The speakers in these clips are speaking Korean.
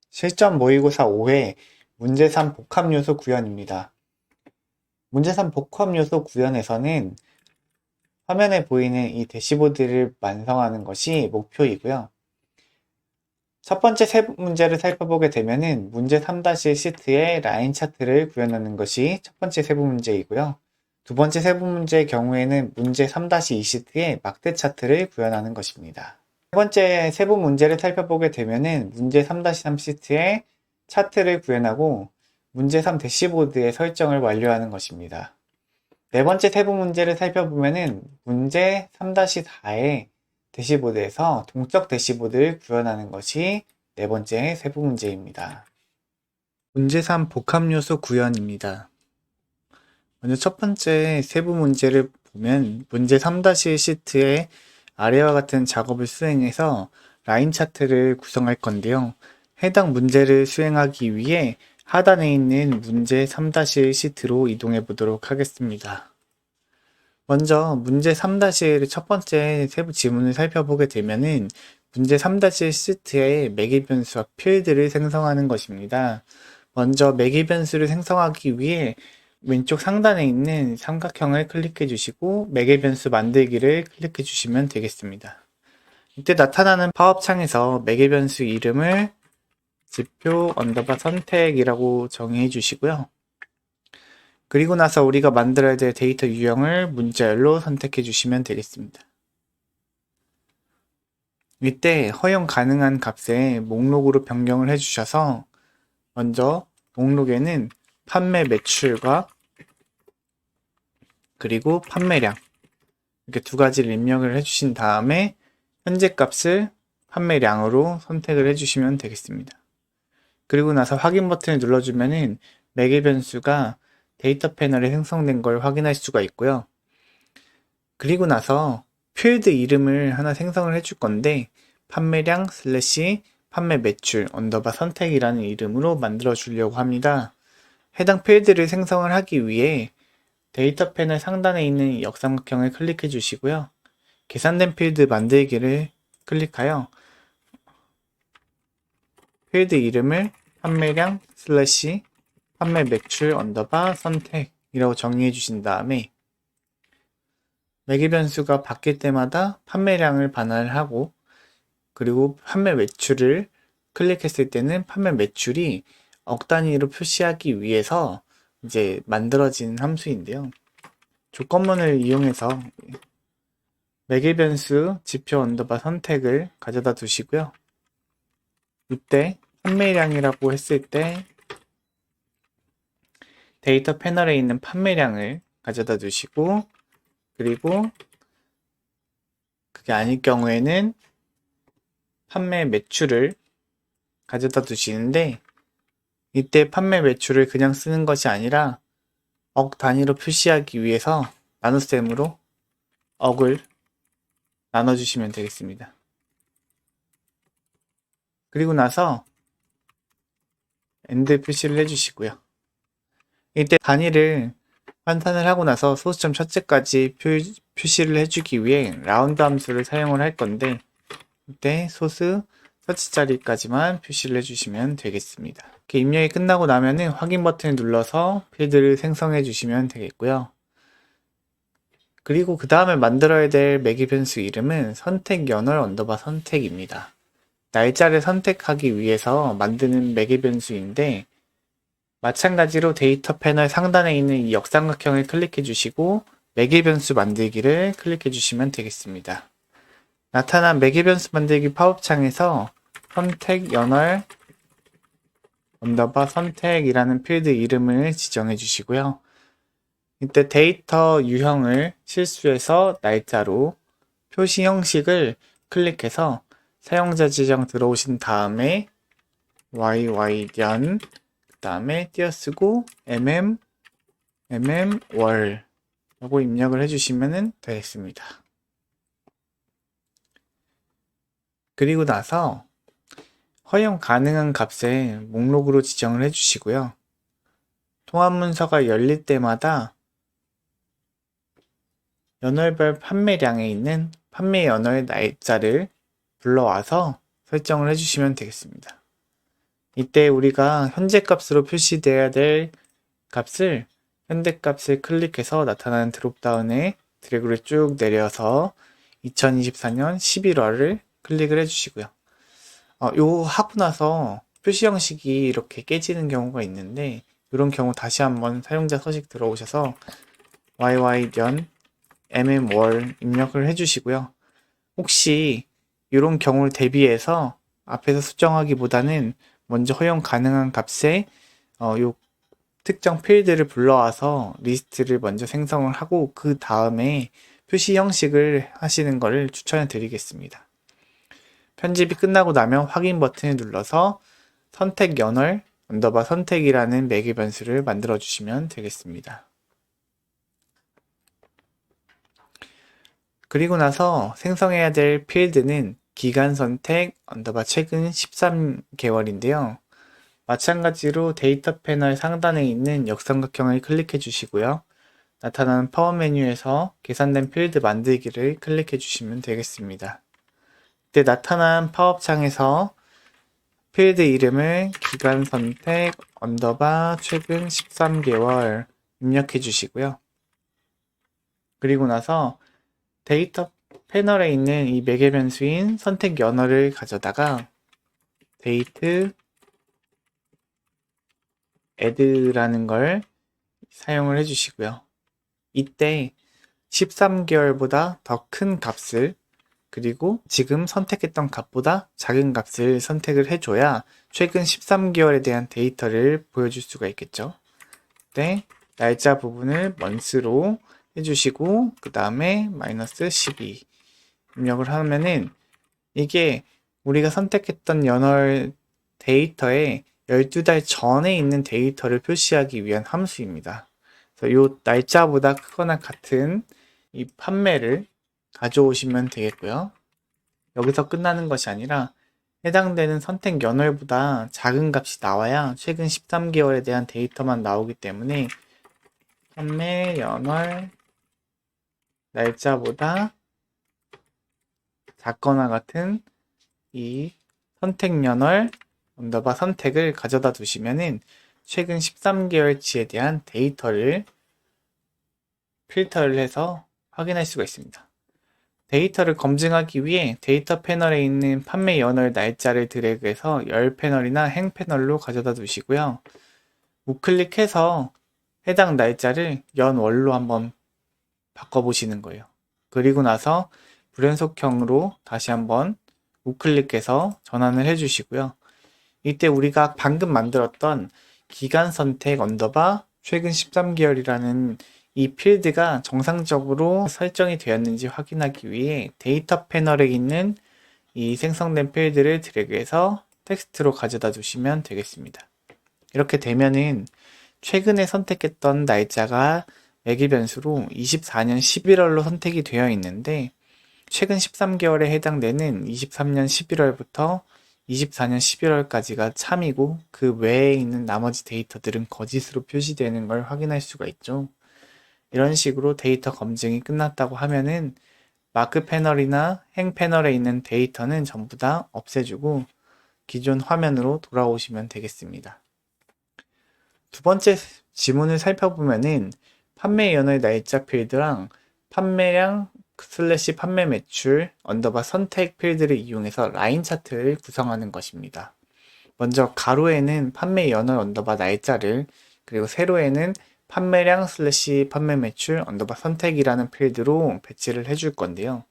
실전 모의고사 5회 문제 3 복합요소 구현입니다. 문제 3 복합요소 구현에서는 화면에 보이는 이 대시보드를 완성하는 것이 목표이고요. 첫 번째 세부 문제를 살펴보게 되면은 문제 3-1 시트에 라인 차트를 구현하는 것이 첫 번째 세부 문제이고요. 두 번째 세부 문제의 경우에는 문제 3-2 시트에 막대 차트를 구현하는 것입니다. 세 번째 세부 문제를 살펴보게 되면은 문제 3-3 시트에 차트를 구현하고 문제 3 대시보드의 설정을 완료하는 것입니다. 네 번째 세부 문제를 살펴보면은 문제 3-4의 대시보드에서 동적 대시보드를 구현하는 것이 네 번째 세부 문제입니다. 문제 3 복합요소 구현입니다. 먼저 첫 번째 세부 문제를 보면 문제 3-1 시트에 아래와 같은 작업을 수행해서 라인 차트를 구성할 건데요. 해당 문제를 수행하기 위해 하단에 있는 문제 3-1 시트로 이동해 보도록 하겠습니다. 먼저 문제 3-1의 첫 번째 세부 지문을 살펴보게 되면은 문제 3-1 시트에 매개 변수와 필드를 생성하는 것입니다. 먼저 매개 변수를 생성하기 위해 왼쪽 상단에 있는 삼각형을 클릭해 주시고 매개 변수 만들기를 클릭해 주시면 되겠습니다. 이때 나타나는 팝업 창에서 매개 변수 이름을 지표 언더바 선택이라고 정의해 주시고요. 그리고 나서 우리가 만들어야 될 데이터 유형을 문자열로 선택해 주시면 되겠습니다. 이때 허용 가능한 값에 목록으로 변경을 해 주셔서 먼저 목록에는 판매 매출과 그리고 판매량 이렇게 두 가지를 입력을 해주신 다음에 현재 값을 판매량으로 선택을 해주시면 되겠습니다. 그리고 나서 확인 버튼을 눌러주면은 매개 변수가 데이터 패널에 생성된 걸 확인할 수가 있고요. 그리고 나서 필드 이름을 하나 생성을 해줄 건데 판매량 슬래시 판매 매출 언더바 선택이라는 이름으로 만들어 주려고 합니다. 해당 필드를 생성을 하기 위해 데이터 패널 상단에 있는 역삼각형을 클릭해 주시고요. 계산된 필드 만들기를 클릭하여 필드 이름을 판매량 슬래시 판매 매출 언더바 선택이라고 정의해 주신 다음에 매개 변수가 바뀔 때마다 판매량을 반환하고 그리고 판매 매출을 클릭했을 때는 판매 매출이 억 단위로 표시하기 위해서 이제 만들어진 함수인데요. 조건문을 이용해서 매개 변수 지표 언더바 선택을 가져다 두시고요. 이때 판매량이라고 했을 때 데이터 패널에 있는 판매량을 가져다 두시고 그리고 그게 아닐 경우에는 판매 매출을 가져다 두시는데 이때 판매 매출을 그냥 쓰는 것이 아니라 억 단위로 표시하기 위해서 나눗셈으로 억을 나눠주시면 되겠습니다. 그리고 나서 엔드 표시를 해주시고요. 이때 단위를 환산을 하고 나서 소수점 첫째까지 표시를 해주기 위해 라운드 함수를 사용을 할 건데 이때 소수 첫째 자리까지만 표시를 해주시면 되겠습니다. 이렇게 입력이 끝나고 나면은 확인 버튼을 눌러서 필드를 생성해 주시면 되겠고요. 그리고 그 다음에 만들어야 될 매개 변수 이름은 선택 연월 언더바 선택입니다. 날짜를 선택하기 위해서 만드는 매개 변수인데 마찬가지로 데이터 패널 상단에 있는 이 역삼각형을 클릭해 주시고 매개 변수 만들기를 클릭해 주시면 되겠습니다. 나타난 매개 변수 만들기 팝업 창에서 선택 연월 언더바 선택이라는 필드 이름을 지정해 주시고요. 이때 데이터 유형을 실수해서 날짜로 표시 형식을 클릭해서 사용자 지정 들어오신 다음에 YY년 그 다음에 띄어쓰고 월 라고 입력을 해주시면 되겠습니다. 그리고 나서 허용 가능한 값에 목록으로 지정을 해주시고요. 통합 문서가 열릴 때마다 연월별 판매량에 있는 판매 연월 날짜를 불러와서 설정을 해주시면 되겠습니다. 이때 우리가 현재 값으로 표시되어야 될 값을 현재 값을 클릭해서 나타나는 드롭다운에 드래그를 쭉 내려서 2024년 11월을 클릭을 해주시고요. 요 하고 나서 표시 형식이 이렇게 깨지는 경우가 있는데 이런 경우 다시 한번 사용자 서식 들어오셔서 YY년 mm월 입력을 해주시고요. 혹시 이런 경우를 대비해서 앞에서 수정하기보다는 먼저 허용 가능한 값에 요 특정 필드를 불러와서 리스트를 먼저 생성을 하고 그 다음에 표시 형식을 하시는 것을 추천해 드리겠습니다. 편집이 끝나고 나면 확인 버튼을 눌러서 선택 연월 언더바 선택이라는 매개 변수를 만들어 주시면 되겠습니다. 그리고 나서 생성해야 될 필드는 기간 선택 언더바 최근 13개월인데요. 마찬가지로 데이터 패널 상단에 있는 역삼각형을 클릭해 주시고요. 나타나는 파워 메뉴에서 계산된 필드 만들기를 클릭해 주시면 되겠습니다. 이때 나타난 팝업 창에서 필드 이름을 기간 선택 언더바 최근 13개월 입력해 주시고요. 그리고 나서 데이터 패널에 있는 이 매개 변수인 선택 연월을 가져다가 데이트 add라는 걸 사용을 해 주시고요. 이때 13개월보다 더 큰 값을 그리고 지금 선택했던 값보다 작은 값을 선택을 해줘야 최근 13개월에 대한 데이터를 보여줄 수가 있겠죠. 네, 날짜 부분을 month로 해주시고 그 다음에 마이너스 12 입력을 하면은 이게 우리가 선택했던 연월 데이터에 12달 전에 있는 데이터를 표시하기 위한 함수입니다. 그래서 이 날짜보다 크거나 같은 이 판매를 가져오시면 되겠고요. 여기서 끝나는 것이 아니라 해당되는 선택 연월보다 작은 값이 나와야 최근 13개월에 대한 데이터만 나오기 때문에 판매 연월 날짜보다 작거나 같은 이 선택 연월 언더바 선택을 가져다 두시면은 최근 13개월치에 대한 데이터를 필터를 해서 확인할 수가 있습니다. 데이터를 검증하기 위해 데이터 패널에 있는 판매 연월 날짜를 드래그해서 열 패널이나 행 패널로 가져다 두시고요. 우클릭해서 해당 날짜를 연월로 한번 바꿔보시는 거예요. 그리고 나서 불연속형으로 다시 한번 우클릭해서 전환을 해주시고요. 이때 우리가 방금 만들었던 기간 선택 언더바 최근 13개월이라는 이 필드가 정상적으로 설정이 되었는지 확인하기 위해 데이터 패널에 있는 이 생성된 필드를 드래그해서 텍스트로 가져다 두시면 되겠습니다. 이렇게 되면은 최근에 선택했던 날짜가 매개 변수로 24년 11월로 선택이 되어 있는데 최근 13개월에 해당되는 23년 11월부터 24년 11월까지가 참이고 그 외에 있는 나머지 데이터들은 거짓으로 표시되는 걸 확인할 수가 있죠. 이런 식으로 데이터 검증이 끝났다고 하면은 마크 패널이나 행 패널에 있는 데이터는 전부 다 없애주고 기존 화면으로 돌아오시면 되겠습니다. 두 번째 지문을 살펴보면은 판매 연월 날짜 필드랑 판매량 슬래시 판매 매출 언더바 선택 필드를 이용해서 라인 차트를 구성하는 것입니다. 먼저 가로에는 판매 연월 언더바 날짜를 그리고 세로에는 판매량 슬래시 판매 매출 언더바 선택이라는 필드로 배치를 해줄 건데요.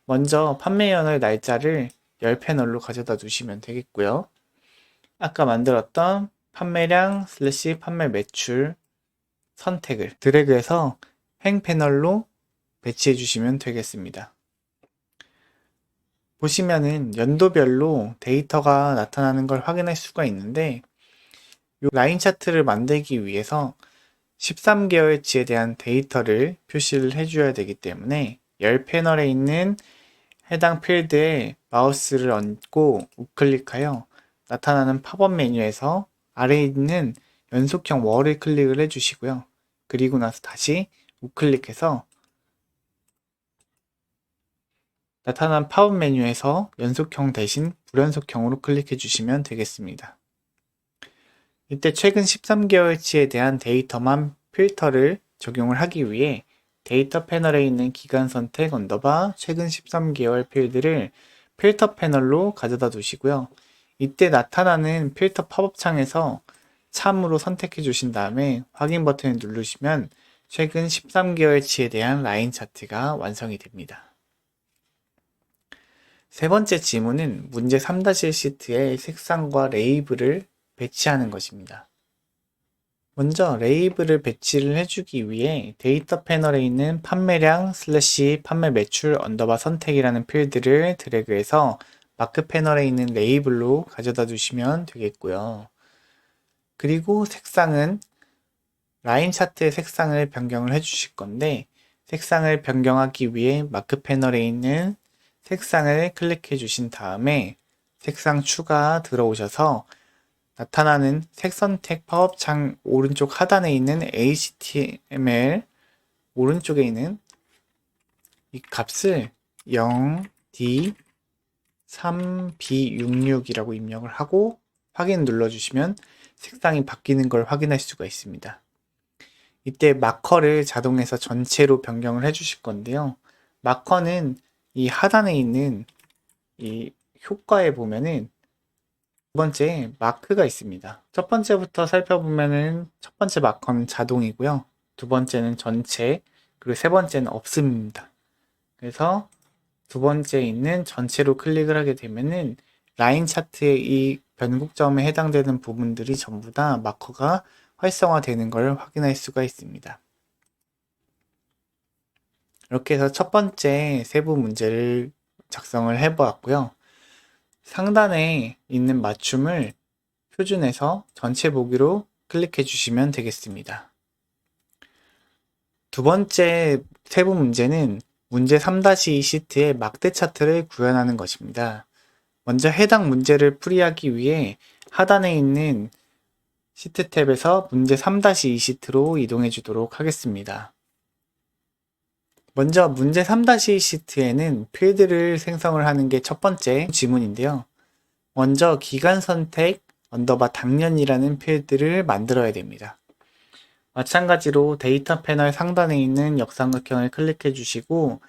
먼저 판매 연월 날짜를 열 패널로 가져다 두시면 되겠고요. 아까 만들었던 판매량 슬래시 판매 매출 선택을 드래그해서 행 패널로 배치해 주시면 되겠습니다. 보시면은 연도별로 데이터가 나타나는 걸 확인할 수가 있는데 이 라인 차트를 만들기 위해서 13개월치에 대한 데이터를 표시를 해줘야 되기 때문에 열 패널에 있는 해당 필드에 마우스를 얹고 우클릭하여 나타나는 팝업 메뉴에서 아래에 있는 연속형 월을 클릭을 해주시고요. 그리고 나서 다시 우클릭해서 나타난 팝업 메뉴에서 연속형 대신 불연속형으로 클릭해 주시면 되겠습니다. 이때 최근 13개월치에 대한 데이터만 필터를 적용을 하기 위해 데이터 패널에 있는 기간 선택 언더바 최근 13개월 필드를 필터 패널로 가져다 두시고요. 이때 나타나는 필터 팝업 창에서 참으로 선택해 주신 다음에 확인 버튼을 누르시면 최근 13개월치에 대한 라인 차트가 완성이 됩니다. 세 번째 지문은 문제 3-1 시트에 색상과 레이블을 배치하는 것입니다. 먼저 레이블을 배치를 해주기 위해 데이터 패널에 있는 판매량 슬래시 판매 매출 언더바 선택이라는 필드를 드래그해서 마크 패널에 있는 레이블로 가져다 주시면 되겠고요. 그리고 색상은 라인 차트의 색상을 변경을 해주실 건데 색상을 변경하기 위해 마크 패널에 있는 색상을 클릭해 주신 다음에 색상 추가 들어오셔서 나타나는 색 선택 팝업창 오른쪽 하단에 있는 HTML 오른쪽에 있는 이 값을 0D3B66이라고 입력을 하고 확인 눌러주시면 색상이 바뀌는 걸 확인할 수가 있습니다. 이때 마커를 자동에서 전체로 변경을 해주실 건데요. 마커는 이 하단에 있는 이 효과에 보면은 두 번째 마크가 있습니다. 첫 번째부터 살펴보면은 첫 번째 마커는 자동이고요. 두 번째는 전체, 그리고 세 번째는 없음입니다. 그래서 두 번째 있는 전체로 클릭을 하게 되면은 라인 차트의 이 변곡점에 해당되는 부분들이 전부 다 마커가 활성화되는 걸 확인할 수가 있습니다. 이렇게 해서 첫 번째 세부 문제를 작성을 해보았고요. 상단에 있는 맞춤을 표준에서 전체 보기로 클릭해 주시면 되겠습니다. 두 번째 세부 문제는 문제 3-2 시트의 막대 차트를 구현하는 것입니다. 먼저 해당 문제를 풀이하기 위해 하단에 있는 시트 탭에서 문제 3-2 시트로 이동해 주도록 하겠습니다. 먼저 문제 3-2 시트에는 필드를 생성을 하는 게 첫 번째 지문인데요. 먼저 기간 선택 언더바 당년이라는 필드를 만들어야 됩니다. 마찬가지로 데이터 패널 상단에 있는 역삼각형을 클릭해 주시고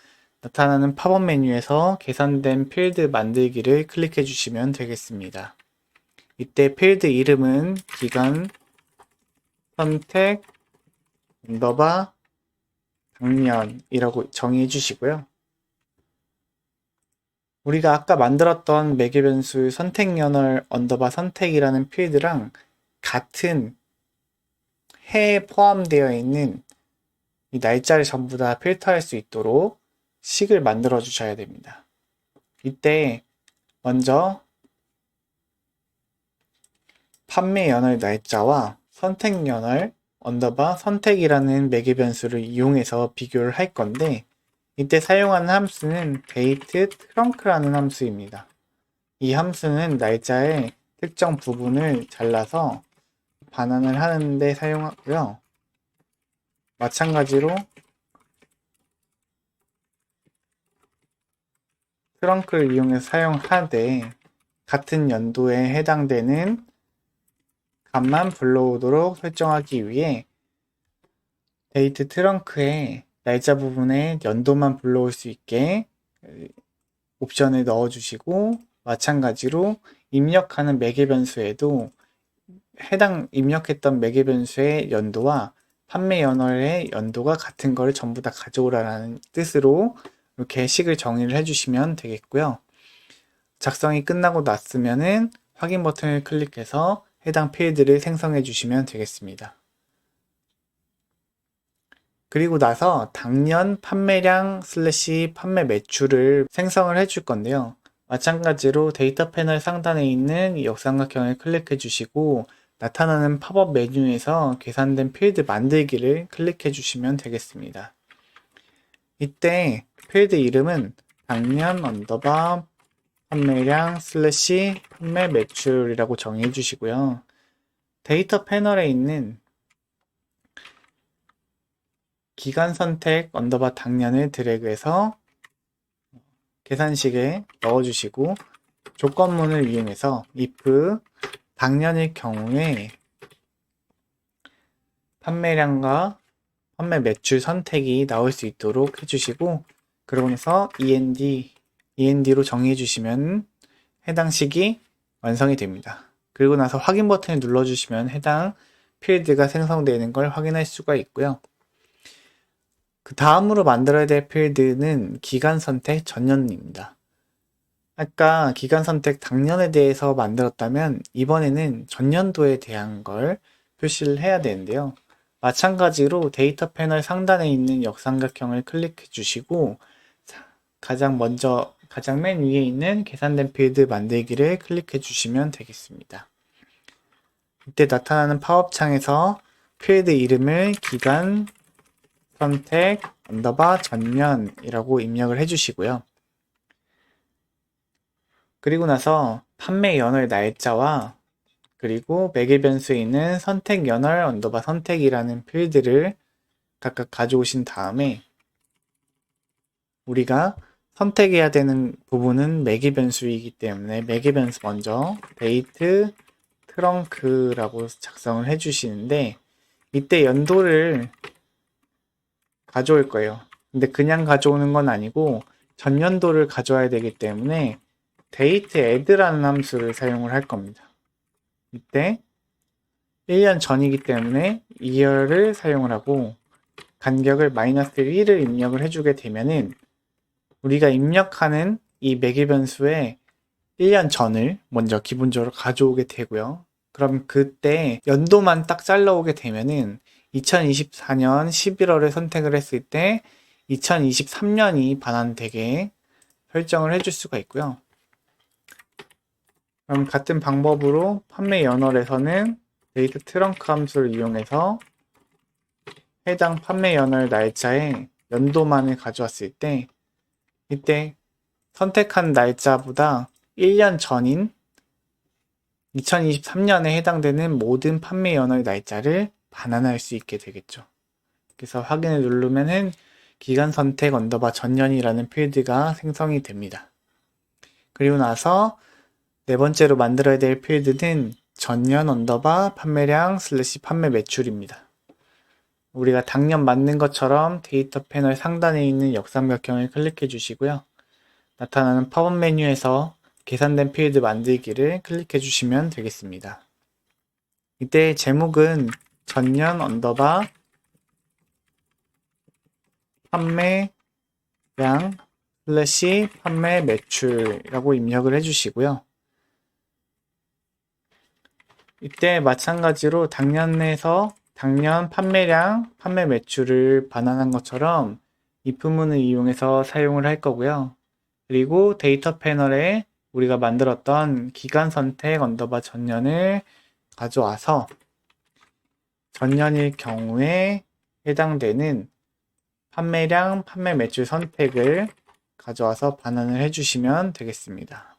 나타나는 팝업 메뉴에서 계산된 필드 만들기를 클릭해 주시면 되겠습니다. 이때 필드 이름은 기간 선택 언더바 당년이라고 정의해 주시고요. 우리가 아까 만들었던 매개변수 선택연월 언더바 선택이라는 필드랑 같은 해에 포함되어 있는 이 날짜를 전부 다 필터할 수 있도록 식을 만들어 주셔야 됩니다. 이때 먼저 판매 연월 날짜와 선택 연월 언더바 선택이라는 매개변수를 이용해서 비교를 할 건데 이때 사용하는 함수는 date trunk라는 함수입니다. 이 함수는 날짜의 특정 부분을 잘라서 반환을 하는데 사용하고요. 마찬가지로 트렁크를 이용해서 사용하되 같은 연도에 해당되는 값만 불러오도록 설정하기 위해 데이트 트렁크에 날짜 부분에 연도만 불러올 수 있게 옵션을 넣어주시고 마찬가지로 입력하는 매개변수에도 해당 입력했던 매개변수의 연도와 판매 연월의 연도가 같은 걸 전부 다 가져오라는 뜻으로 이렇게 식을 정의를 해주시면 되겠고요. 작성이 끝나고 났으면은 확인 버튼을 클릭해서 해당 필드를 생성해 주시면 되겠습니다. 그리고 나서 당년 판매량 슬래시 판매 매출을 생성을 해줄 건데요. 마찬가지로 데이터 패널 상단에 있는 이 역삼각형을 클릭해 주시고 나타나는 팝업 메뉴에서 계산된 필드 만들기를 클릭해 주시면 되겠습니다. 이때 필드 이름은 당년 언더바 판매량 슬래시 판매 매출이라고 정의해 주시고요. 데이터 패널에 있는 기간 선택 언더바 당년을 드래그해서 계산식에 넣어주시고 조건문을 이용해서 if 당년일 경우에 판매량과 판매 매출 선택이 나올 수 있도록 해주시고, 그러고 나서 END로 정의해 주시면 해당 식이 완성이 됩니다. 그리고 나서 확인 버튼을 눌러주시면 해당 필드가 생성되는 걸 확인할 수가 있고요. 그 다음으로 만들어야 될 필드는 기간 선택 전년입니다. 아까 기간 선택 당년에 대해서 만들었다면 이번에는 전년도에 대한 걸 표시를 해야 되는데요. 마찬가지로 데이터 패널 상단에 있는 역삼각형을 클릭해 주시고 가장 맨 위에 있는 계산된 필드 만들기를 클릭해 주시면 되겠습니다. 이때 나타나는 팝업 창에서 필드 이름을 기간 선택 언더바 전년이라고 입력을 해주시고요. 그리고 나서 판매 연월 날짜와 그리고 매개 변수에 있는 선택 연월 언더바 선택이라는 필드를 각각 가져오신 다음에 우리가 선택해야 되는 부분은 매개 변수이기 때문에 매개 변수 먼저 데이트 트렁크라고 작성을 해주시는데 이때 연도를 가져올 거예요. 근데 그냥 가져오는 건 아니고 전년도를 가져와야 되기 때문에 date add라는 함수를 사용을 할 겁니다. 이때 1년 전이기 때문에 year를 사용을 하고 간격을 -1을 입력을 해주게 되면은 우리가 입력하는 이 매개 변수에 1년 전을 먼저 기본적으로 가져오게 되고요. 그럼 그때 연도만 딱 잘라오게 되면은 2024년 11월을 선택을 했을 때 2023년이 반환되게 설정을 해줄 수가 있고요. 그럼 같은 방법으로 판매 연월에서는 데이트 트렁크 함수를 이용해서 해당 판매 연월 날짜에 연도만을 가져왔을 때 이때 선택한 날짜보다 1년 전인 2023년에 해당되는 모든 판매 연월 날짜를 반환할 수 있게 되겠죠. 그래서 확인을 누르면은 기간 선택 언더바 전년이라는 필드가 생성이 됩니다. 그리고 나서 네 번째로 만들어야 될 필드는 전년 언더바 판매량 슬래시 판매 매출입니다. 우리가 당년 맞는 것처럼 데이터 패널 상단에 있는 역삼각형을 클릭해 주시고요. 나타나는 팝업 메뉴에서 계산된 필드 만들기를 클릭해 주시면 되겠습니다. 이때 제목은 전년 언더바 판매량 슬래시 판매 매출이라고 입력을 해주시고요. 이때 마찬가지로 당년 판매량, 판매 매출을 반환한 것처럼 if문을 이용해서 사용을 할 거고요. 그리고 데이터 패널에 우리가 만들었던 기간 선택 언더바 전년을 가져와서 전년일 경우에 해당되는 판매량, 판매 매출 선택을 가져와서 반환을 해주시면 되겠습니다.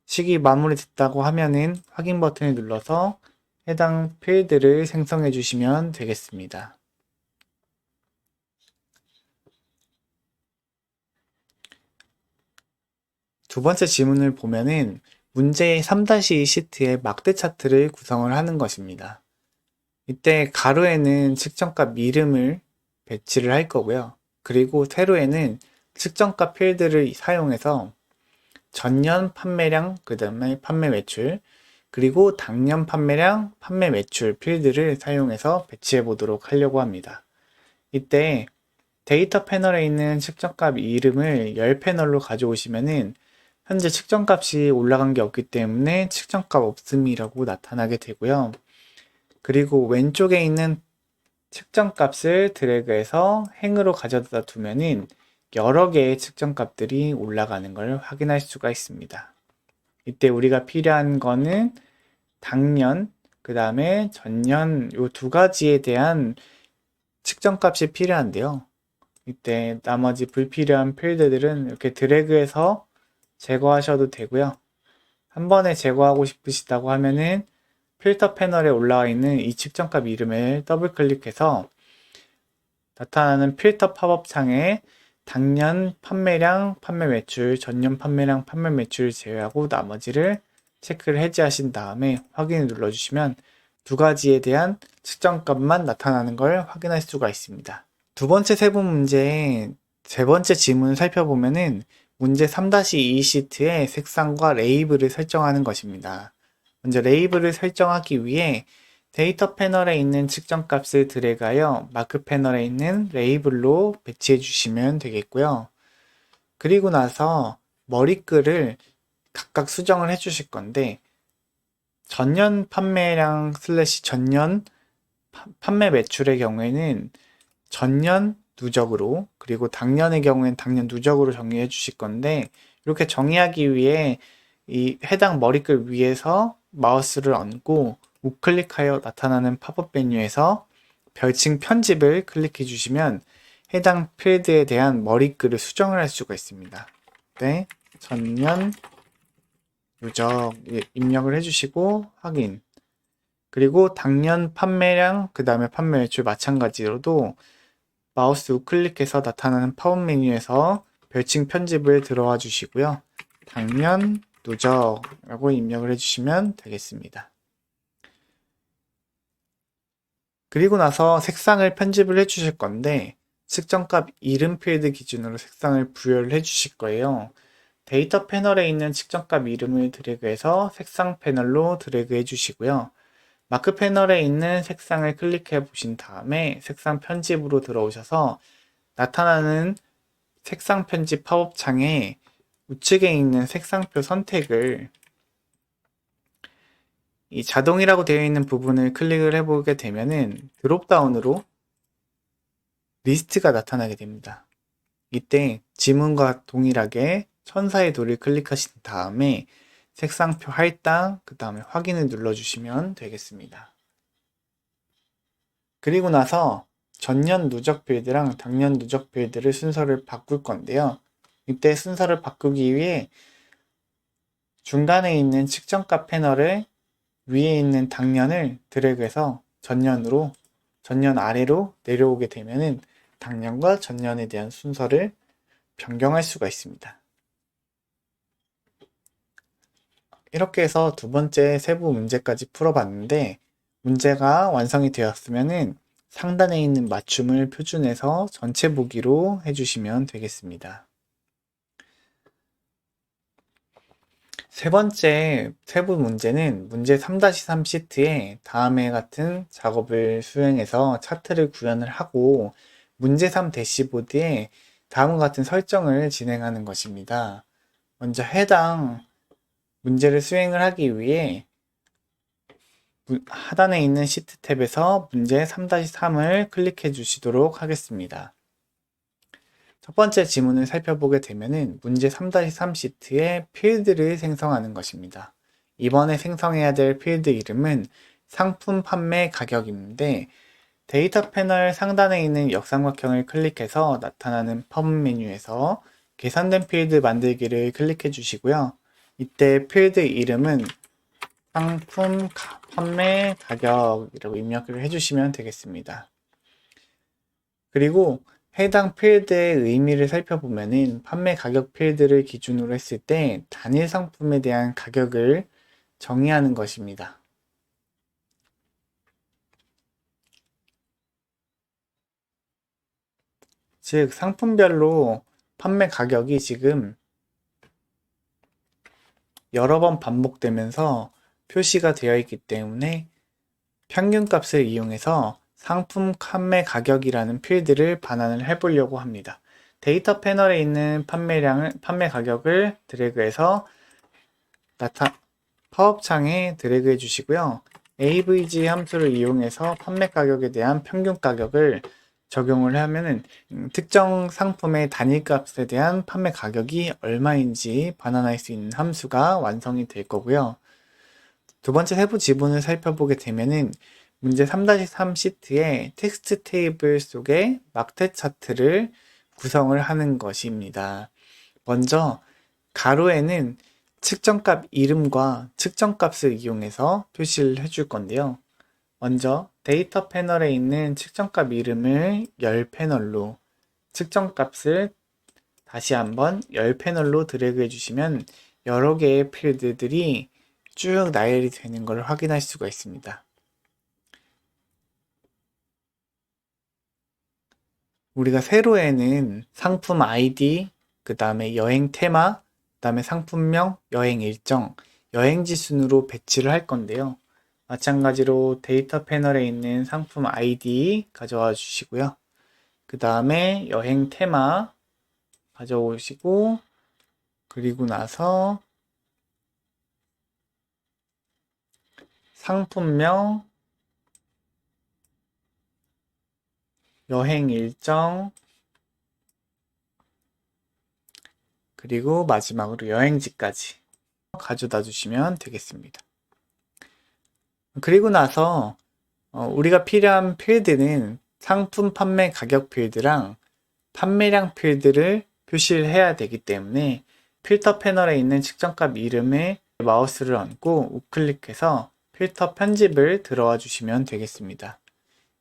식이 마무리됐다고 하면은 확인 버튼을 눌러서 해당 필드를 생성해 주시면 되겠습니다. 두 번째 질문을 보면은 문제 3-2 시트의 막대 차트를 구성을 하는 것입니다. 이때 가로에는 측정값 이름을 배치를 할 거고요. 그리고 세로에는 측정값 필드를 사용해서 전년 판매량, 그 다음에 판매 매출, 그리고 당년 판매량, 판매 매출 필드를 사용해서 배치해 보도록 하려고 합니다. 이때 데이터 패널에 있는 측정값 이름을 열 패널로 가져오시면은 현재 측정값이 올라간 게 없기 때문에 측정값 없음이라고 나타나게 되고요. 그리고 왼쪽에 있는 측정값을 드래그해서 행으로 가져다 두면은 여러 개의 측정값들이 올라가는 걸 확인할 수가 있습니다. 이때 우리가 필요한 거는 당년, 그 다음에 전년 요 두 가지에 대한 측정값이 필요한데요. 이때 나머지 불필요한 필드들은 이렇게 드래그해서 제거하셔도 되고요. 한 번에 제거하고 싶으시다고 하면은 필터 패널에 올라와 있는 이 측정값 이름을 더블 클릭해서 나타나는 필터 팝업 창에 당년 판매량, 판매 매출, 전년 판매량, 판매 매출을 제외하고 나머지를 체크를 해제하신 다음에 확인을 눌러주시면 두 가지에 대한 측정값만 나타나는 걸 확인할 수가 있습니다. 두 번째 세부 문제의 세 번째 지문을 살펴보면은 문제 3-2 시트의 색상과 레이블을 설정하는 것입니다. 먼저 레이블을 설정하기 위해 데이터 패널에 있는 측정값을 드래그하여 마크 패널에 있는 레이블로 배치해 주시면 되겠고요. 그리고 나서 머리글을 각각 수정을 해 주실 건데 전년 판매량 슬래시 전년 판매 매출의 경우에는 전년 누적으로 그리고 당년의 경우에는 당년 누적으로 정의해 주실 건데 이렇게 정의하기 위해 이 해당 머리글 위에서 마우스를 얹고 우클릭하여 나타나는 팝업 메뉴에서 별칭 편집을 클릭해 주시면 해당 필드에 대한 머리글을 수정을 할 수가 있습니다. 네, 전년 누적 입력을 해주시고 확인. 그리고 당년 판매량 그 다음에 판매 매출 마찬가지로도 마우스 우클릭해서 나타나는 팝업 메뉴에서 별칭 편집을 들어와 주시고요. 당년 누적라고 입력을 해주시면 되겠습니다. 그리고 나서 색상을 편집을 해주실 건데 측정값 이름 필드 기준으로 색상을 부여를 해주실 거예요. 데이터 패널에 있는 측정값 이름을 드래그해서 색상 패널로 드래그 해주시고요. 마크 패널에 있는 색상을 클릭해 보신 다음에 색상 편집으로 들어오셔서 나타나는 색상 편집 팝업 창에 우측에 있는 색상표 선택을 이 자동이라고 되어 있는 부분을 클릭을 해보게 되면은 드롭다운으로 리스트가 나타나게 됩니다. 이때 지문과 동일하게 천사의 돌을 클릭하신 다음에 색상표 할당, 그 다음에 확인을 눌러주시면 되겠습니다. 그리고 나서 전년 누적 필드랑 당년 누적 필드를 순서를 바꿀 건데요. 이때 순서를 바꾸기 위해 중간에 있는 측정값 패널에 위에 있는 당년을 드래그해서 전년 아래로 내려오게 되면은 당년과 전년에 대한 순서를 변경할 수가 있습니다. 이렇게 해서 두 번째 세부 문제까지 풀어봤는데 문제가 완성이 되었으면은 상단에 있는 맞춤을 표준해서 전체 보기로 해주시면 되겠습니다. 세 번째 세부 문제는 문제 3-3 시트에 다음에 같은 작업을 수행해서 차트를 구현을 하고 문제 3 대시보드에 다음과 같은 설정을 진행하는 것입니다. 먼저 해당 문제를 수행을 하기 위해 하단에 있는 시트 탭에서 문제 3-3을 클릭해 주시도록 하겠습니다. 첫 번째 지문을 살펴보게 되면은 문제 3-3 시트에 필드를 생성하는 것입니다. 이번에 생성해야 될 필드 이름은 상품 판매 가격인데 데이터 패널 상단에 있는 역삼각형을 클릭해서 나타나는 팝업 메뉴에서 계산된 필드 만들기를 클릭해 주시고요. 이때 필드 이름은 상품 판매 가격이라고 입력을 해주시면 되겠습니다. 그리고 해당 필드의 의미를 살펴보면은 판매 가격 필드를 기준으로 했을 때 단일 상품에 대한 가격을 정의하는 것입니다. 즉 상품별로 판매 가격이 지금 여러 번 반복되면서 표시가 되어 있기 때문에 평균값을 이용해서 상품 판매 가격이라는 필드를 반환을 해보려고 합니다. 데이터 패널에 있는 판매 가격을 드래그해서 팝업 창에 드래그 해주시고요. avg 함수를 이용해서 판매 가격에 대한 평균 가격을 적용을 하면은 특정 상품의 단일값에 대한 판매 가격이 얼마인지 반환할 수 있는 함수가 완성이 될 거고요. 두 번째 세부 지문을 살펴보게 되면은 문제 3-3 시트의 텍스트 테이블 속에 막대 차트를 구성을 하는 것입니다. 먼저 가로에는 측정값 이름과 측정값을 이용해서 표시를 해줄 건데요. 먼저 데이터 패널에 있는 측정값 이름을 열 패널로 측정값을 다시 한번 열 패널로 드래그 해주시면 여러 개의 필드들이 쭉 나열이 되는 걸 확인할 수가 있습니다. 우리가 세로에는 상품 아이디, 그 다음에 여행 테마, 그 다음에 상품명, 여행 일정, 여행지 순으로 배치를 할 건데요. 마찬가지로 데이터 패널에 있는 상품 아이디 가져와 주시고요. 그 다음에 여행 테마 가져오시고, 그리고 나서 상품명, 여행 일정, 그리고 마지막으로 여행지까지 가져다 주시면 되겠습니다. 그리고 나서 우리가 필요한 필드는 상품 판매 가격 필드랑 판매량 필드를 표시를 해야 되기 때문에 필터 패널에 있는 측정값 이름에 마우스를 얹고 우클릭해서 필터 편집을 들어와 주시면 되겠습니다.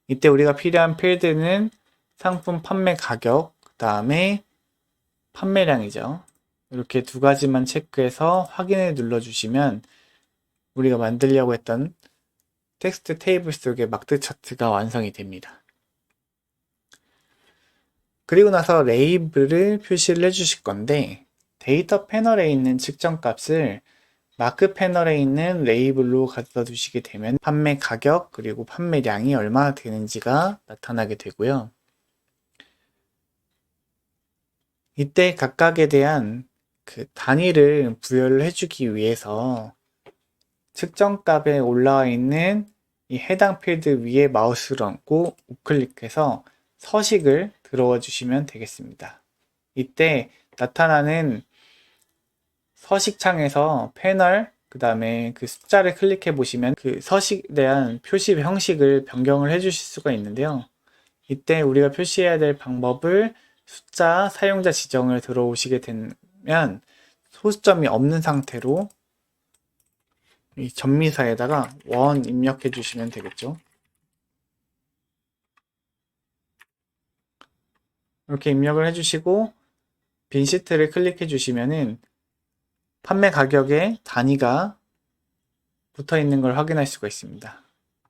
이때 우리가 필요한 필드는 상품 판매 가격, 그 다음에 판매량이죠. 이렇게 두 가지만 체크해서 확인을 눌러주시면 우리가 만들려고 했던 텍스트 테이블 속의 막대 차트가 완성이 됩니다. 그리고 나서 레이블을 표시를 해주실 건데 데이터 패널에 있는 측정 값을 마크 패널에 있는 레이블로 가져다 주시게 되면 판매 가격 그리고 판매량이 얼마나 되는지가 나타나게 되고요. 이때 각각에 대한 그 단위를 부여를 해주기 위해서 측정값에 올라와 있는 이 해당 필드 위에 마우스를 얹고 우클릭해서 서식을 들어와 주시면 되겠습니다. 이때 나타나는 서식창에서 패널, 그 다음에 그 숫자를 클릭해 보시면 그 서식에 대한 표시 형식을 변경을 해 주실 수가 있는데요. 이때 우리가 표시해야 될 방법을 숫자 사용자 지정을 들어오시게 되면 소수점이 없는 상태로 이 전미사에다가 원 입력해 주시면 되겠죠. 이렇게 입력을 해주시고 빈 시트를 클릭해 주시면은 판매 가격에 단위가 붙어 있는 걸 확인할 수가 있습니다.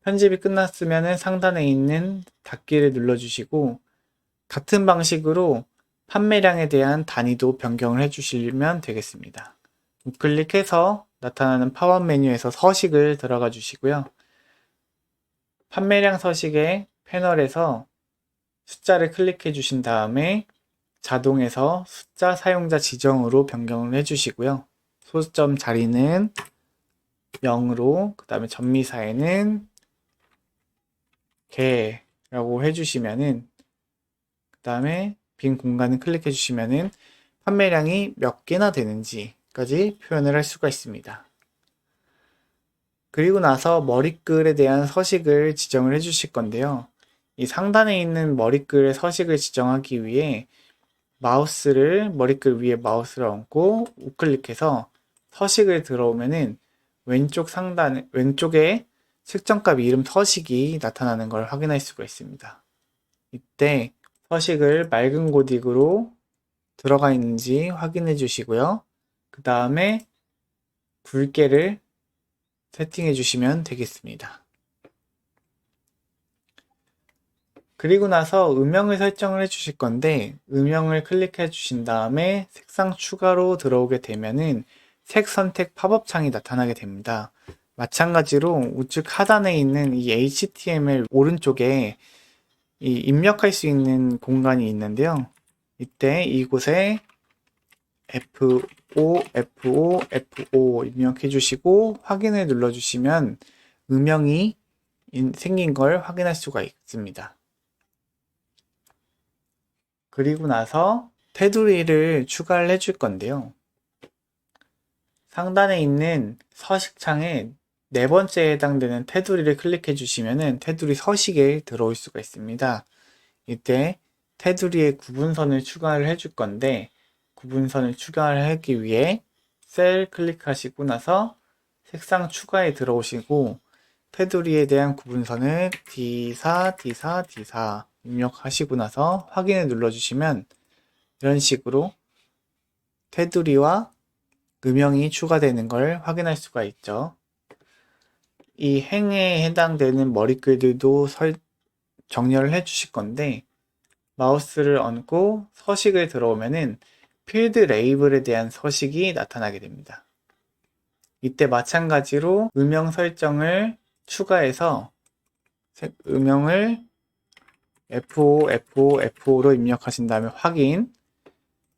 편집이 끝났으면 상단에 있는 닫기를 눌러주시고 같은 방식으로 판매량에 대한 단위도 변경을 해주시면 되겠습니다. 우클릭해서 나타나는 팝업 메뉴에서 서식을 들어가 주시고요. 판매량 서식의 패널에서 숫자를 클릭해 주신 다음에 자동에서 숫자 사용자 지정으로 변경을 해주시고요. 소수점 자리는 0으로 그 다음에 전미사에는 개라고 해주시면은 그 다음에 빈 공간을 클릭해 주시면은 판매량이 몇 개나 되는지까지 표현을 할 수가 있습니다. 그리고 나서 머리글에 대한 서식을 지정을 해 주실 건데요. 이 상단에 있는 머리글의 서식을 지정하기 위해 머리글 위에 마우스를 얹고 우클릭해서 서식을 들어오면은 왼쪽에 측정값 이름 서식이 나타나는 걸 확인할 수가 있습니다. 이때 서식을 맑은 고딕으로 들어가 있는지 확인해 주시고요. 그 다음에 굵게를 세팅해 주시면 되겠습니다. 그리고 나서 음영을 설정을 해 주실 건데 음영을 클릭해 주신 다음에 색상 추가로 들어오게 되면은 색 선택 팝업 창이 나타나게 됩니다. 마찬가지로 우측 하단에 있는 이 HTML 오른쪽에 이 입력할 수 있는 공간이 있는데요. 이때 이곳에 F5, F5, F5 입력해 주시고 확인을 눌러 주시면 음영이 생긴 걸 확인할 수가 있습니다. 그리고 나서 테두리를 추가를 해줄 건데요. 상단에 있는 서식창에 네 번째에 해당되는 테두리를 클릭해 주시면 테두리 서식에 들어올 수가 있습니다. 이때 테두리에 구분선을 추가를 해줄 건데 구분선을 추가를 하기 위해 셀 클릭하시고 나서 색상 추가에 들어오시고 테두리에 대한 구분선을 D4, D4, D4 입력하시고 나서 확인을 눌러주시면 이런 식으로 테두리와 음영이 추가되는 걸 확인할 수가 있죠. 이 행에 해당되는 머리글들도 정렬을 해 주실 건데 마우스를 얹고 서식을 들어오면은 필드 레이블에 대한 서식이 나타나게 됩니다. 이때 마찬가지로 음영 설정을 추가해서 음영을 F5, F5, F5로 입력하신 다음에 확인.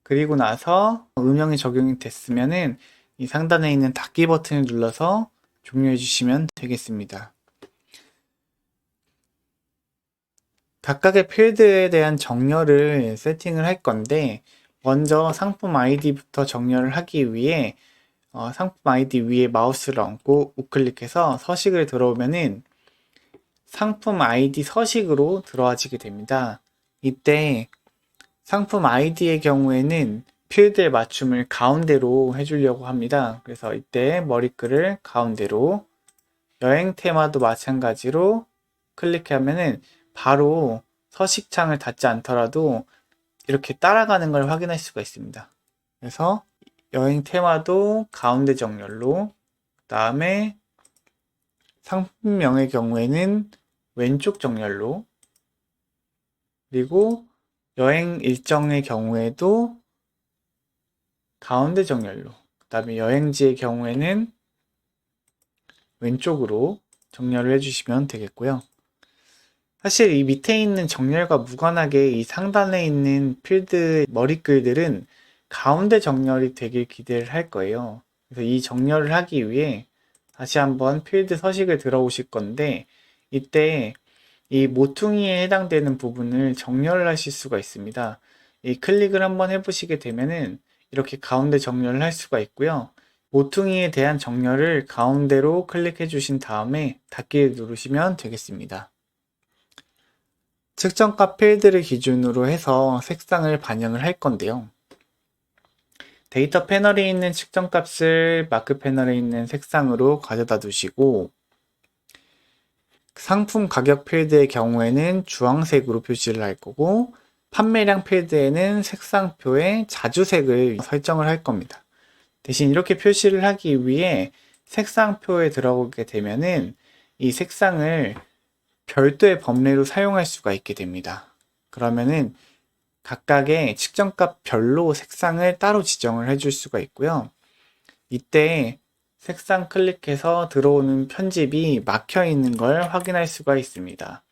그리고 나서 음영이 적용이 됐으면은 이 상단에 있는 닫기 버튼을 눌러서 종료해 주시면 되겠습니다. 각각의 필드에 대한 정렬을 세팅을 할 건데 먼저 상품 아이디부터 정렬을 하기 위해 상품 아이디 위에 마우스를 얹고 우클릭해서 서식을 들어오면은 상품 아이디 서식으로 들어와지게 됩니다. 이때 상품 아이디의 경우에는 필드의 맞춤을 가운데로 해주려고 합니다. 그래서 이때 머리글을 가운데로, 여행 테마도 마찬가지로 클릭하면은 바로 서식창을 닫지 않더라도 이렇게 따라가는 걸 확인할 수가 있습니다. 그래서 여행 테마도 가운데 정렬로, 그 다음에 상품명의 경우에는 왼쪽 정렬로, 그리고 여행 일정의 경우에도 가운데 정렬로, 그 다음에 여행지의 경우에는 왼쪽으로 정렬을 해주시면 되겠고요. 사실 이 밑에 있는 정렬과 무관하게 이 상단에 있는 필드 머리글들은 가운데 정렬이 되길 기대를 할 거예요. 그래서 이 정렬을 하기 위해 다시 한번 필드 서식을 들어오실 건데 이때 이 모퉁이에 해당되는 부분을 정렬을 하실 수가 있습니다. 이 클릭을 한번 해보시게 되면은 이렇게 가운데 정렬을 할 수가 있고요. 모퉁이에 대한 정렬을 가운데로 클릭해 주신 다음에 닫기를 누르시면 되겠습니다. 측정값 필드를 기준으로 해서 색상을 반영을 할 건데요. 데이터 패널에 있는 측정값을 마크 패널에 있는 색상으로 가져다 두시고 상품 가격 필드의 경우에는 주황색으로 표시를 할 거고 판매량 필드에는 색상표에 자주색을 설정을 할 겁니다. 대신 이렇게 표시를 하기 위해 색상표에 들어오게 되면은 이 색상을 별도의 범례로 사용할 수가 있게 됩니다. 그러면은 각각의 측정값 별로 색상을 따로 지정을 해줄 수가 있고요. 이때 색상 클릭해서 들어오는 편집이 막혀 있는 걸 확인할 수가 있습니다.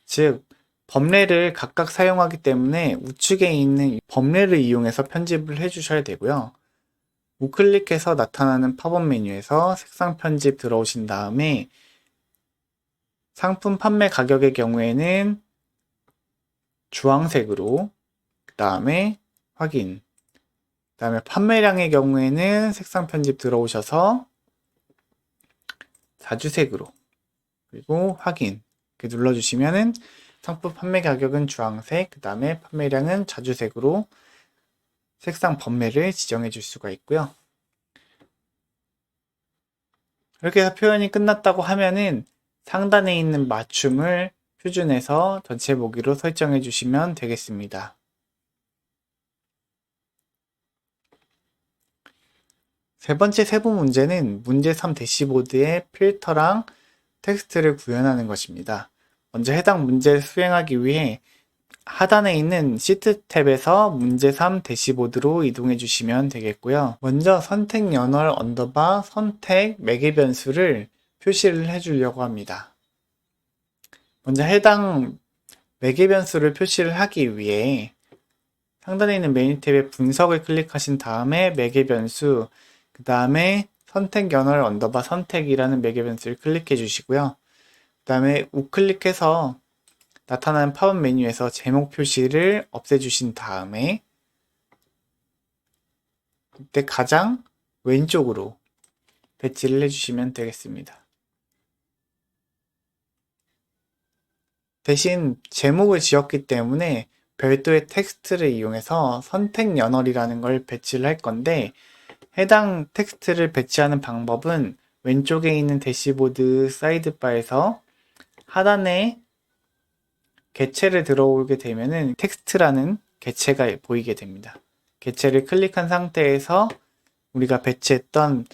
즉, 범례를 각각 사용하기 때문에 우측에 있는 범례를 이용해서 편집을 해주셔야 되고요. 우클릭해서 나타나는 팝업 메뉴에서 색상 편집 들어오신 다음에 상품 판매 가격의 경우에는 주황색으로, 그 다음에 확인, 그 다음에 판매량의 경우에는 색상 편집 들어오셔서 자주색으로, 그리고 확인 이렇게 눌러주시면은 상품 판매 가격은 주황색, 그 다음에 판매량은 자주색으로 색상 범례를 지정해 줄 수가 있고요. 이렇게 해서 표현이 끝났다고 하면은 상단에 있는 맞춤을 표준해서 전체 보기로 설정해 주시면 되겠습니다. 세 번째 세부 문제는 문제 3 대시보드의 필터랑 텍스트를 구현하는 것입니다. 먼저 해당 문제를 수행하기 위해 하단에 있는 시트 탭에서 문제 3 대시보드로 이동해 주시면 되겠고요. 먼저 선택 연월 언더바 선택 매개 변수를 표시를 해 주려고 합니다. 먼저 해당 매개 변수를 표시를 하기 위해 상단에 있는 메뉴 탭에 분석을 클릭하신 다음에 매개 변수, 그 다음에 선택 연월 언더바 선택이라는 매개 변수를 클릭해 주시고요. 그 다음에 우클릭해서 나타나는 팝업 메뉴에서 제목 표시를 없애주신 다음에 이때 가장 왼쪽으로 배치를 해주시면 되겠습니다. 대신 제목을 지었기 때문에 별도의 텍스트를 이용해서 선택 연월이라는 걸 배치를 할 건데 해당 텍스트를 배치하는 방법은 왼쪽에 있는 대시보드 사이드바에서 하단에 개체를 들어오게 되면은 텍스트라는 개체가 보이게 됩니다. 개체를 클릭한 상태에서 우리가 배치했던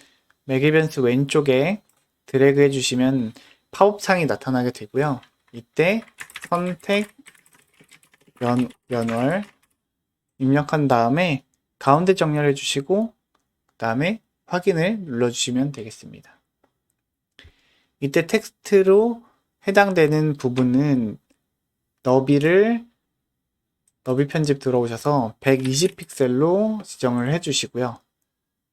매개 변수 왼쪽에 드래그 해주시면 팝업 창이 나타나게 되고요. 이때 선택 연월 입력한 다음에 가운데 정렬해 주시고 그 다음에 확인을 눌러주시면 되겠습니다. 이때 텍스트로 해당되는 부분은 너비 편집 들어오셔서 120픽셀로 지정을 해주시고요.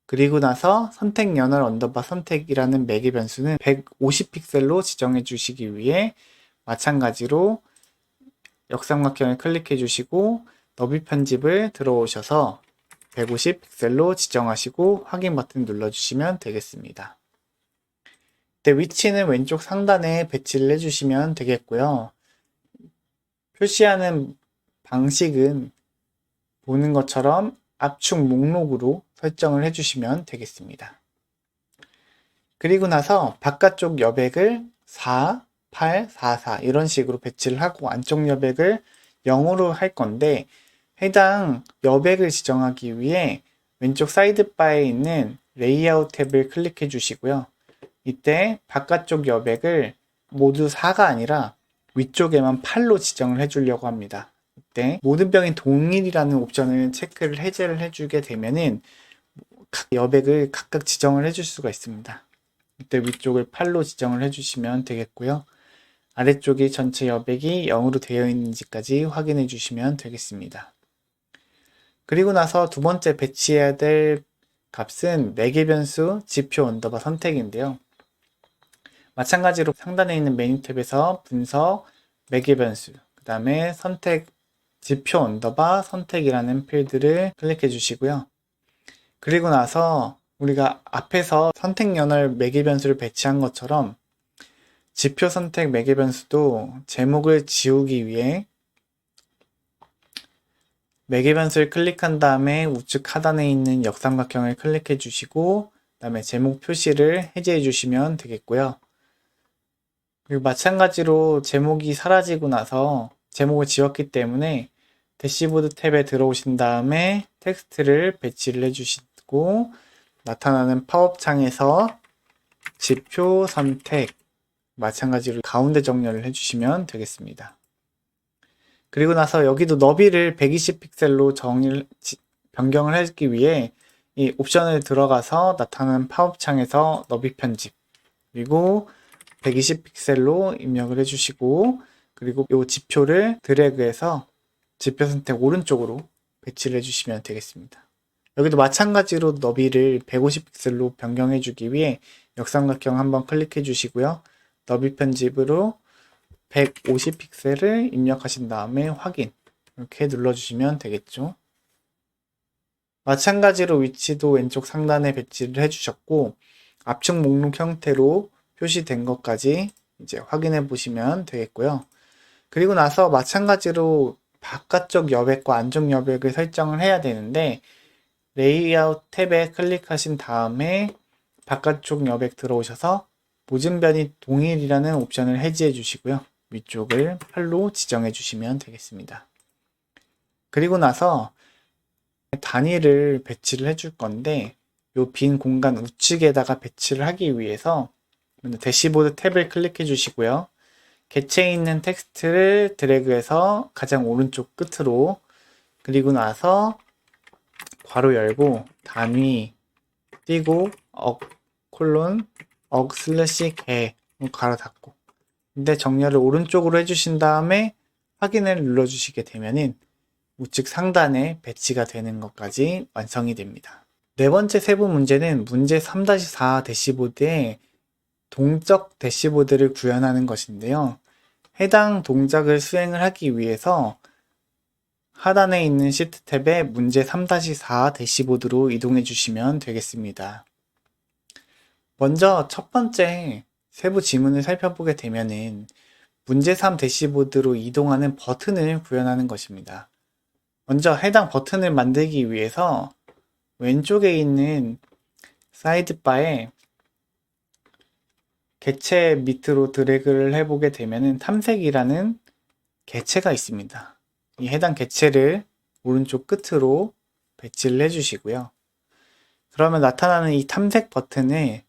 그리고 나서 선택 연월 언더바 선택이라는 매개 변수는 150픽셀로 지정해 주시기 위해 마찬가지로 역삼각형을 클릭해 주시고 너비 편집을 들어오셔서 150픽셀로 지정하시고 확인 버튼 눌러주시면 되겠습니다. 이때 위치는 왼쪽 상단에 배치를 해주시면 되겠고요. 표시하는 방식은 보는 것처럼 압축 목록으로 설정을 해주시면 되겠습니다. 그리고 나서 바깥쪽 여백을 4, 8, 4, 4 이런 식으로 배치를 하고 안쪽 여백을 0으로 할 건데 해당 여백을 지정하기 위해 왼쪽 사이드바에 있는 레이아웃 탭을 클릭해 주시고요. 이때 바깥쪽 여백을 모두 4가 아니라 위쪽에만 8로 지정을 해주려고 합니다. 이때 모든 병이 동일이라는 옵션을 체크를 해제를 해주게 되면은 각 여백을 각각 지정을 해줄 수가 있습니다. 이때 위쪽을 8로 지정을 해주시면 되겠고요. 아래쪽이 전체 여백이 0으로 되어 있는지까지 확인해 주시면 되겠습니다. 그리고 나서 두 번째 배치해야 될 값은 매개 변수 지표 언더바 선택인데요. 마찬가지로 상단에 있는 메뉴 탭에서 분석, 매개 변수, 그 다음에 선택, 지표 언더바 선택이라는 필드를 클릭해 주시고요. 그리고 나서 우리가 앞에서 선택 연월 매개 변수를 배치한 것처럼 지표 선택 매개 변수도 제목을 지우기 위해 매개 변수를 클릭한 다음에 우측 하단에 있는 역삼각형을 클릭해 주시고 그 다음에 제목 표시를 해제해 주시면 되겠고요. 그리고 마찬가지로 제목이 사라지고 나서 제목을 지웠기 때문에 대시보드 탭에 들어오신 다음에 텍스트를 배치를 해주시고 나타나는 팝업 창에서 지표 선택 마찬가지로 가운데 정렬을 해주시면 되겠습니다. 그리고 나서 여기도 너비를 120픽셀로 변경을 하기 위해 이 옵션을 들어가서 나타나는 팝업 창에서 너비 편집 그리고 120픽셀로 입력을 해주시고 그리고 이 지표를 드래그해서 지표 선택 오른쪽으로 배치를 해주시면 되겠습니다. 여기도 마찬가지로 너비를 150픽셀로 변경해주기 위해 역삼각형 한번 클릭해 주시고요. 너비 편집으로 150픽셀을 입력하신 다음에 확인 이렇게 눌러주시면 되겠죠. 마찬가지로 위치도 왼쪽 상단에 배치를 해주셨고 압축 목록 형태로 표시된 것까지 이제 확인해 보시면 되겠고요. 그리고 나서 마찬가지로 바깥쪽 여백과 안쪽 여백을 설정을 해야 되는데 레이아웃 탭에 클릭하신 다음에 바깥쪽 여백 들어오셔서 모든 변이 동일이라는 옵션을 해지해 주시고요. 위쪽을 8로 지정해 주시면 되겠습니다. 그리고 나서 단위를 배치를 해줄 건데 이 빈 공간 우측에다가 배치를 하기 위해서 대시보드 탭을 클릭해 주시고요. 개체에 있는 텍스트를 드래그해서 가장 오른쪽 끝으로 그리고 나서 괄호 열고 단위 띄고 콜론 슬래시 개 괄호 닫고 근데 정렬을 오른쪽으로 해주신 다음에 확인을 눌러주시게 되면은 우측 상단에 배치가 되는 것까지 완성이 됩니다. 네 번째 세부 문제는 문제 3-4 대시보드에 동적 대시보드를 구현하는 것인데요. 해당 동작을 수행을 하기 위해서 하단에 있는 시트 탭에 문제 3-4 대시보드로 이동해 주시면 되겠습니다. 먼저 첫 번째 세부 지문을 살펴보게 되면은 문제 3 대시보드로 이동하는 버튼을 구현하는 것입니다. 먼저 해당 버튼을 만들기 위해서 왼쪽에 있는 사이드바에 개체 밑으로 드래그를 해보게 되면은 탐색이라는 개체가 있습니다. 이 해당 개체를 오른쪽 끝으로 배치를 해주시고요. 그러면 나타나는 이 탐색 버튼에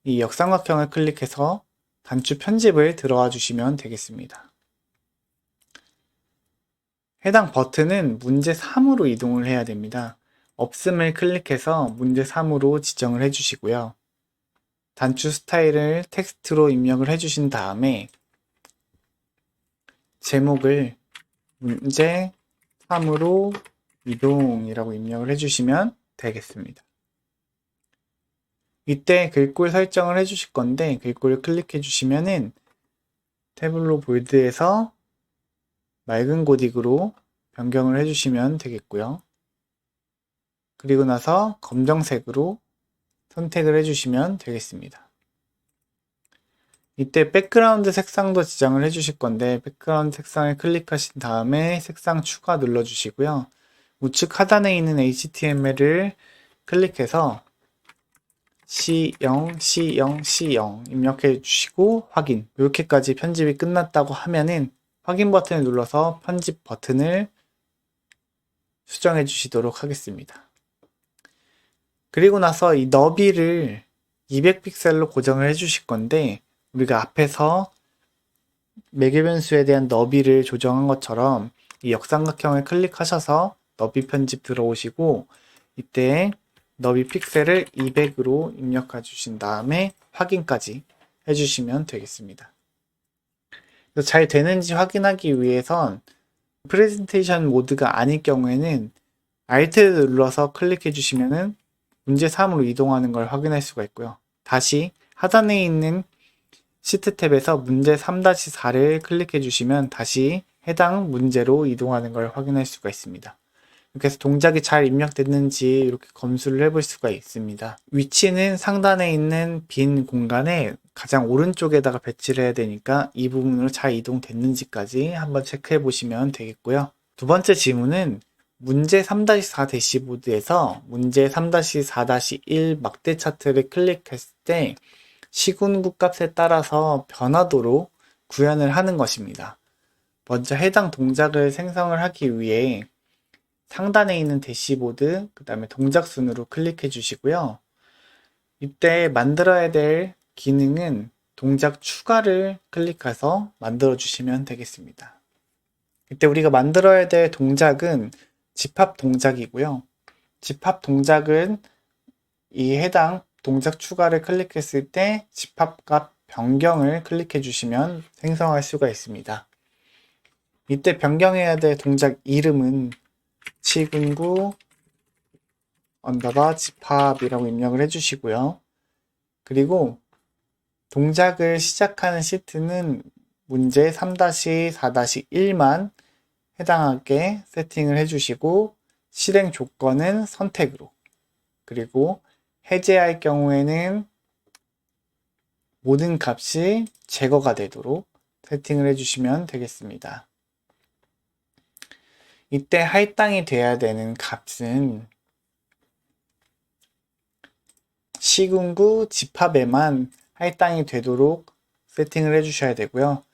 이 역삼각형을 클릭해서 단추 편집을 들어와 주시면 되겠습니다. 해당 버튼은 문제 3으로 이동을 해야 됩니다. 없음을 클릭해서 문제 3으로 지정을 해주시고요. 단추 스타일을 텍스트로 입력을 해주신 다음에 제목을 문제 3으로 이동이라고 입력을 해주시면 되겠습니다. 이때 글꼴 설정을 해주실 건데 글꼴을 클릭해 주시면은 태블로 볼드에서 맑은 고딕으로 변경을 해주시면 되겠고요. 그리고 나서 검정색으로 선택을 해주시면 되겠습니다. 이때 백그라운드 색상도 지정을 해주실 건데 백그라운드 색상을 클릭하신 다음에 색상 추가 눌러주시고요. 우측 하단에 있는 HTML을 클릭해서 C0, C0, C0 입력해 주시고 확인. 이렇게까지 편집이 끝났다고 하면은 확인 버튼을 눌러서 편집 버튼을 수정해 주시도록 하겠습니다. 그리고 나서 이 너비를 200픽셀로 고정을 해 주실 건데 우리가 앞에서 매개 변수에 대한 너비를 조정한 것처럼 이 역삼각형을 클릭하셔서 너비 편집 들어오시고 이때 너비 픽셀을 200으로 입력해 주신 다음에 확인까지 해주시면 되겠습니다. 잘 되는지 확인하기 위해선 프레젠테이션 모드가 아닐 경우에는 Alt를 눌러서 클릭해 주시면은 문제 3으로 이동하는 걸 확인할 수가 있고요. 다시 하단에 있는 시트 탭에서 문제 3-4를 클릭해 주시면 다시 해당 문제로 이동하는 걸 확인할 수가 있습니다. 이렇게 해서 동작이 잘 입력됐는지 이렇게 검수를 해볼 수가 있습니다. 위치는 상단에 있는 빈 공간에 가장 오른쪽에다가 배치를 해야 되니까 이 부분으로 잘 이동됐는지까지 한번 체크해 보시면 되겠고요. 두 번째 질문은 문제 3-4 대시보드에서 문제 3-4-1 막대 차트를 클릭했을 때 시군구 값에 따라서 변화도로 구현을 하는 것입니다. 먼저 해당 동작을 생성을 하기 위해 상단에 있는 대시보드, 그 다음에 동작 순으로 클릭해 주시고요. 이때 만들어야 될 기능은 동작 추가를 클릭해서 만들어 주시면 되겠습니다. 이때 우리가 만들어야 될 동작은 집합 동작이고요. 집합 동작은 이 해당 동작 추가를 클릭했을 때 집합값 변경을 클릭해 주시면 생성할 수가 있습니다. 이때 변경해야 될 동작 이름은 시군구 언더바 집합이라고 입력을 해주시고요. 그리고 동작을 시작하는 시트는 문제 3-4-1만 해당하게 세팅을 해주시고 실행 조건은 선택으로 그리고 해제할 경우에는 모든 값이 제거가 되도록 세팅을 해주시면 되겠습니다. 이때 할당이 돼야 되는 값은 시군구 집합에만 할당이 되도록 세팅을 해주셔야 되고요.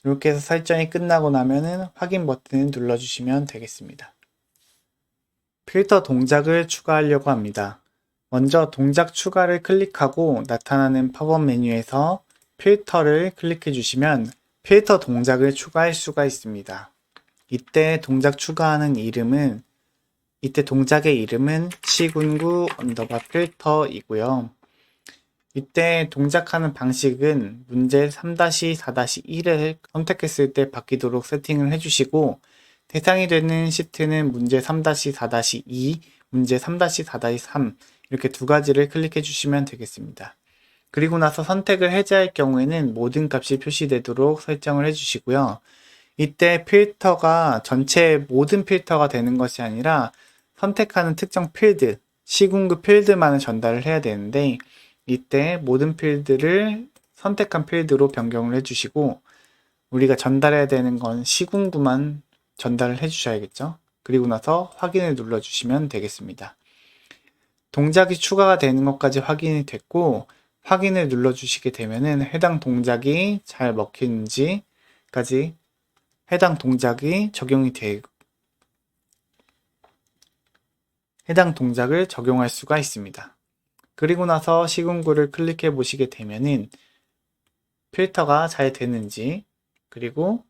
이렇게 해서 설정이 끝나고 나면은 확인 버튼을 눌러주시면 되겠습니다. 필터 동작을 추가하려고 합니다. 먼저 동작 추가를 클릭하고 나타나는 팝업 메뉴에서 필터를 클릭해 주시면 필터 동작을 추가할 수가 있습니다. 이때 동작 추가하는 이름은 이때 동작의 이름은 시군구 언더바 필터이고요. 이때 동작하는 방식은 문제 3-4-1을 선택했을 때 바뀌도록 세팅을 해주시고 대상이 되는 시트는 문제 3-4-2, 문제 3-4-3 이렇게 두 가지를 클릭해 주시면 되겠습니다. 그리고 나서 선택을 해제할 경우에는 모든 값이 표시되도록 설정을 해주시고요. 이때 필터가 전체 모든 필터가 되는 것이 아니라 선택하는 특정 필드, 시군구 필드만을 전달을 해야 되는데 이때 모든 필드를 선택한 필드로 변경을 해주시고 우리가 전달해야 되는 건 시군구만 전달을 해주셔야겠죠. 그리고 나서 확인을 눌러주시면 되겠습니다. 동작이 추가가 되는 것까지 확인이 됐고 확인을 눌러주시게 되면은 해당 동작이 잘 먹히는지까지 해당 동작이 적용이 되고 해당 동작을 적용할 수가 있습니다. 그리고 나서 시군구를 클릭해 보시게 되면은 필터가 잘 되는지 그리고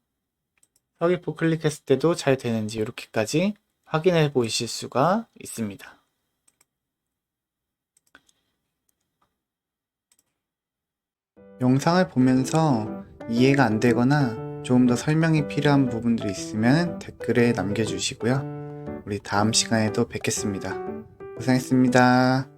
서기포 클릭했을 때도 잘 되는지 이렇게까지 확인해 보실 수가 있습니다. 영상을 보면서 이해가 안 되거나 조금 더 설명이 필요한 부분들이 있으면 댓글에 남겨주시고요. 우리 다음 시간에도 뵙겠습니다. 고생했습니다.